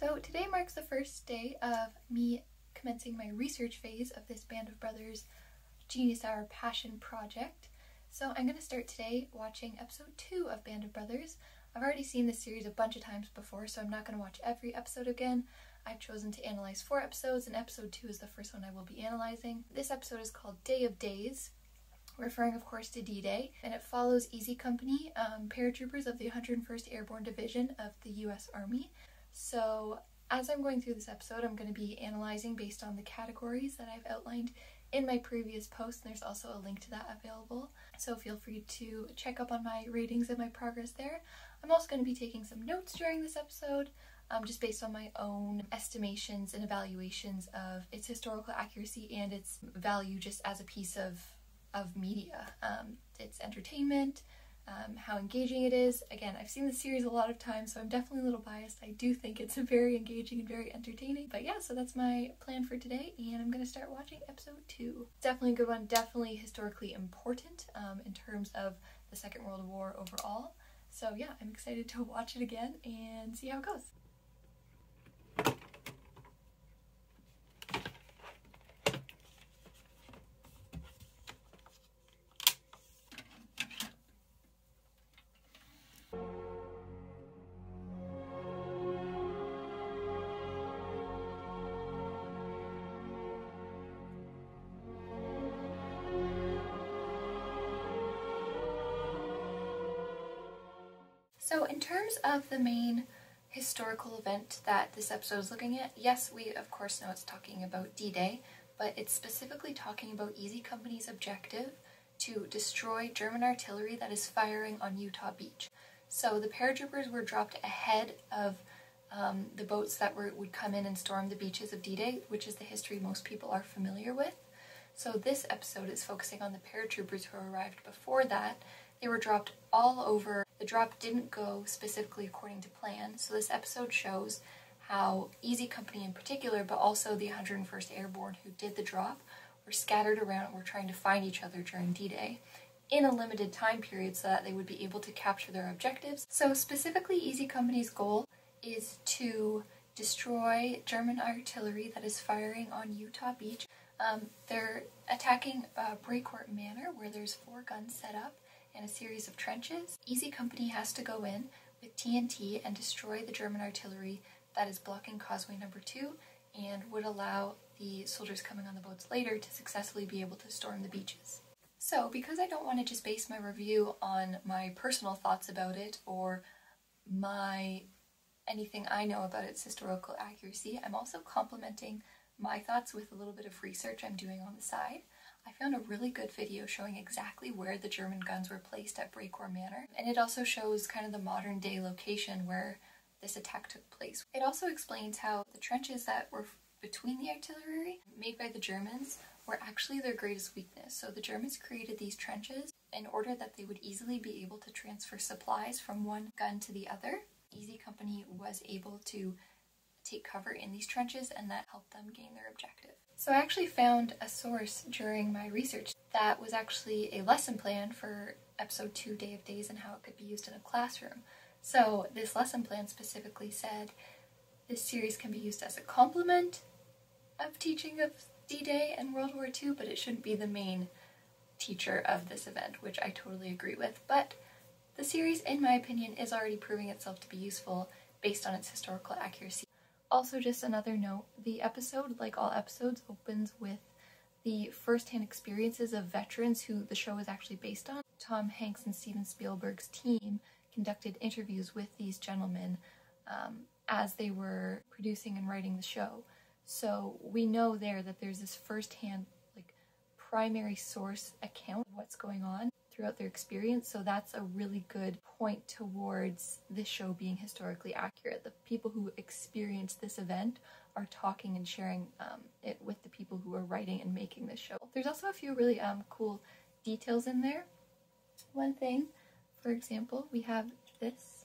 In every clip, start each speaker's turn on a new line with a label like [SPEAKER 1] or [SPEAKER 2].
[SPEAKER 1] So today marks the first day of me commencing my research phase of this Band of Brothers Genius Hour Passion project. So I'm going to start today watching episode 2 of Band of Brothers. I've already seen this series a bunch of times before, so I'm not going to watch every episode again. I've chosen to analyze 4 episodes, and episode 2 is the first one I will be analyzing. This episode is called Day of Days, referring of course to D-Day, and it follows Easy Company, paratroopers of the 101st Airborne Division of the US Army. So as I'm going through this episode, I'm going to be analyzing based on the categories that I've outlined in my previous post, and there's also a link to that available, so feel free to check up on my ratings and my progress there. I'm also going to be taking some notes during this episode, just based on my own estimations and evaluations of its historical accuracy and its value just as a piece of media. Its entertainment, how engaging it is. Again, I've seen the series a lot of times, so I'm definitely a little biased. I do think it's very engaging and very entertaining. But yeah, so that's my plan for today, and I'm going to start watching episode 2. Definitely a good one, definitely historically important in terms of the Second World War overall. So yeah, I'm excited to watch it again and see how it goes. So in terms of the main historical event that this episode is looking at, yes, we of course know it's talking about D-Day, but it's specifically talking about Easy Company's objective to destroy German artillery that is firing on Utah Beach. So the paratroopers were dropped ahead of the boats that would come in and storm the beaches of D-Day, which is the history most people are familiar with. So this episode is focusing on the paratroopers who arrived before that. They were dropped all over. The drop didn't go specifically according to plan, so this episode shows how Easy Company in particular, but also the 101st Airborne who did the drop, were scattered around and were trying to find each other during D-Day in a limited time period so that they would be able to capture their objectives. So specifically, Easy Company's goal is to destroy German artillery that is firing on Utah Beach. They're attacking Brecourt Manor, where there's 4 guns set up and a series of trenches. Easy Company has to go in with TNT and destroy the German artillery that is blocking Causeway Number 2 and would allow the soldiers coming on the boats later to successfully be able to storm the beaches. So because I don't want to just base my review on my personal thoughts about it or anything I know about its historical accuracy, I'm also complementing my thoughts with a little bit of research I'm doing on the side. I found a really good video showing exactly where the German guns were placed at Brecourt Manor, and it also shows kind of the modern day location where this attack took place. It also explains how the trenches that were between the artillery made by the Germans were actually their greatest weakness. So the Germans created these trenches in order that they would easily be able to transfer supplies from one gun to the other. Easy Company was able to take cover in these trenches, and that helped them gain their objective. So I actually found a source during my research that was actually a lesson plan for episode 2, Day of Days, and how it could be used in a classroom. So this lesson plan specifically said this series can be used as a complement of teaching of D-Day and World War II, but it shouldn't be the main teacher of this event, which I totally agree with. But the series, in my opinion, is already proving itself to be useful based on its historical accuracy. Also, just another note, the episode, like all episodes, opens with the first-hand experiences of veterans who the show is actually based on. Tom Hanks and Steven Spielberg's team conducted interviews with these gentlemen as they were producing and writing the show. So we know there that there's this first-hand, primary source account of what's going on throughout their experience, so that's a really good point towards this show being historically accurate. The people who experienced this event are talking and sharing it with the people who are writing and making this show. There's also a few really cool details in there. One thing, for example, we have this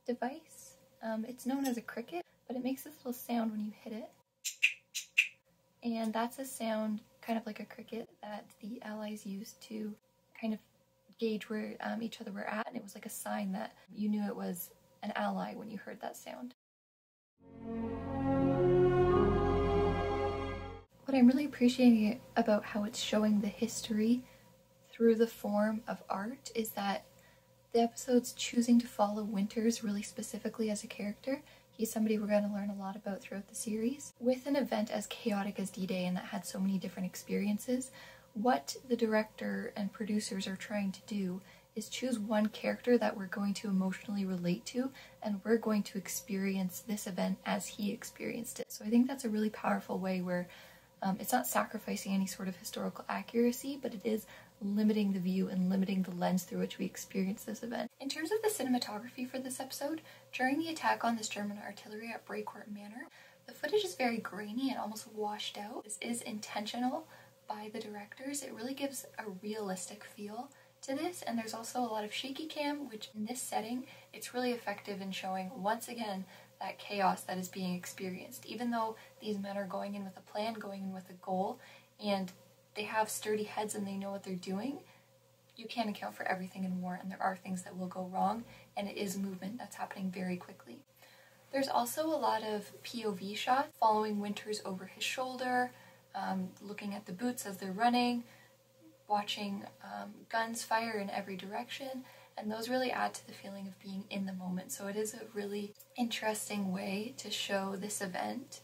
[SPEAKER 1] device. It's known as a cricket, but it makes this little sound when you hit it. And that's a sound, kind of like a cricket, that the Allies used to kind of gauge where each other were at, and it was like a sign that you knew it was an ally when you heard that sound. What I'm really appreciating about how it's showing the history through the form of art is that the episode's choosing to follow Winters really specifically as a character. He's somebody we're going to learn a lot about throughout the series. With an event as chaotic as D-Day and that had so many different experiences, what the director and producers are trying to do is choose one character that we're going to emotionally relate to, and we're going to experience this event as he experienced it. So I think that's a really powerful way where it's not sacrificing any sort of historical accuracy, but it is limiting the view and limiting the lens through which we experience this event. In terms of the cinematography for this episode, during the attack on this German artillery at Breakcourt Manor, the footage is very grainy and almost washed out. This is intentional by the directors. It really gives a realistic feel to this, and there's also a lot of shaky cam, which in this setting, it's really effective in showing, once again, that chaos that is being experienced. Even though these men are going in with a plan, going in with a goal, and they have sturdy heads and they know what they're doing, you can't account for everything in war, and there are things that will go wrong, and it is movement that's happening very quickly. There's also a lot of POV shots following Winters over his shoulder, looking at the boots as they're running, watching guns fire in every direction, and those really add to the feeling of being in the moment. So it is a really interesting way to show this event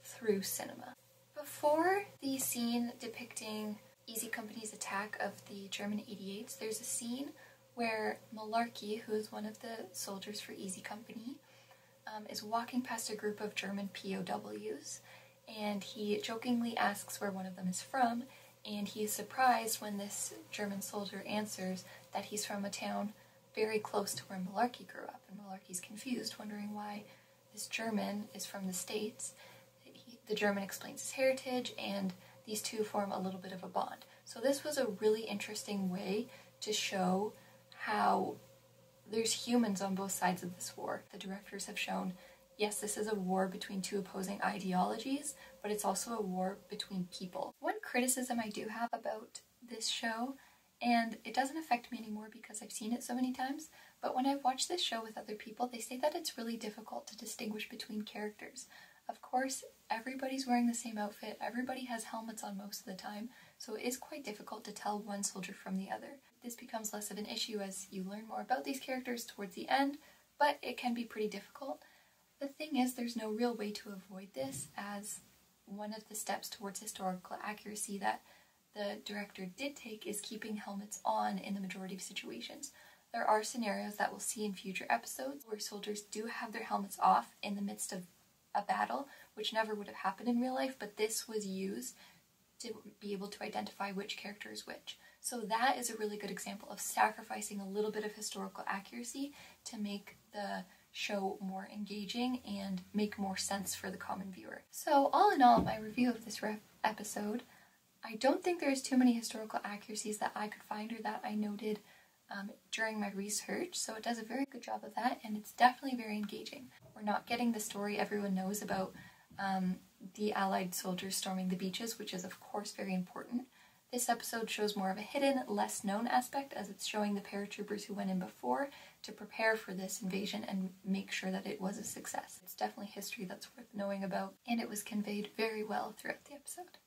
[SPEAKER 1] through cinema. Before the scene depicting Easy Company's attack of the German 88s, there's a scene where Malarkey, who is one of the soldiers for Easy Company, is walking past a group of German POWs, and he jokingly asks where one of them is from, and he is surprised when this German soldier answers that he's from a town very close to where Malarkey grew up, and Malarkey's confused, wondering why this German is from the States. The German explains his heritage, and these two form a little bit of a bond. So this was a really interesting way to show how there's humans on both sides of this war. The directors have shown, yes, this is a war between two opposing ideologies, but it's also a war between people. One criticism I do have about this show, and it doesn't affect me anymore because I've seen it so many times, but when I've watched this show with other people, they say that it's really difficult to distinguish between characters. Of course, everybody's wearing the same outfit, everybody has helmets on most of the time, so it is quite difficult to tell one soldier from the other. This becomes less of an issue as you learn more about these characters towards the end, but it can be pretty difficult. The thing is, there's no real way to avoid this, as one of the steps towards historical accuracy that the director did take is keeping helmets on in the majority of situations. There are scenarios that we'll see in future episodes where soldiers do have their helmets off in the midst of a battle, which never would have happened in real life, but this was used to be able to identify which character is which. So that is a really good example of sacrificing a little bit of historical accuracy to make the show more engaging and make more sense for the common viewer. So all in all, my review of this episode, I don't think there's too many historical accuracies that I could find or that I noted during my research, so it does a very good job of that, and it's definitely very engaging. We're not getting the story everyone knows about the Allied soldiers storming the beaches, which is of course very important. This episode shows more of a hidden, less known aspect, as it's showing the paratroopers who went in before to prepare for this invasion and make sure that it was a success. It's definitely history that's worth knowing about, and it was conveyed very well throughout the episode.